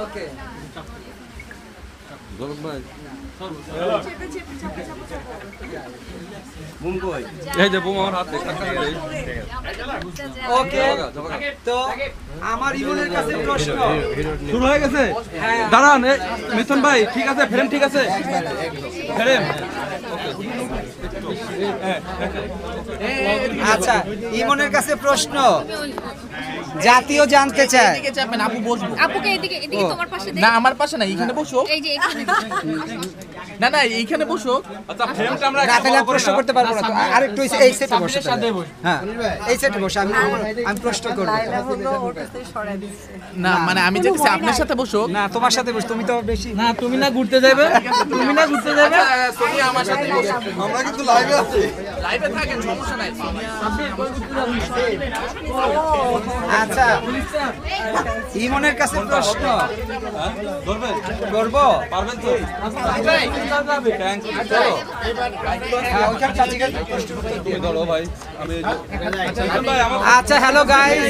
ওকে এই যে বুম আমার হাত দেখতে ওকে তো আমার ইমনের কাছে প্রশ্ন শুরু হয়ে গেছে। হ্যাঁ। দাঁড়ান মিথুন ভাই, ঠিক আছে, ফ্রেম ঠিক আছে, ফ্রেম। আচ্ছা ইমনের কাছে প্রশ্ন জাতীয় জানতে চায় এদিকে চাপেন, আপু বসবো। আপুকে এদিকে এদিকে তোমার পাশে দে। না আমার পাশে না, এইখানে বসো। এই যে এখানে। না না এইখানে বসো। আচ্ছা ফ্রেমটা আমরা না তাহলে প্রশ্ন করতে পারবো না তো আরেকটু এই সেটে বসে হ্যাঁ এই সেটে বসে আমি প্রশ্ন করব না মানে আমি চাইছি আপনার সাথে বসো। না তোমার সাথে বস তুমি তো বেশি না তুমি না ঘুরতে যাবে, তুমি না ঘুরতে যাবে। তুমি আমার সাথে বসো। আমরা কিন্তু লাইভে আছি। লাইভে থাকেন, সমস্যা নাই। আচ্ছা ইমনের কাছে প্রশ্ন ধরবেন, করব পারবেন তো? থ্যাঙ্কস, হ্যাঁ ওইখানে চাচিকে প্রশ্ন তুমি ধরো ভাই, আমি ভাই আমার আচ্ছা হ্যালো গাইস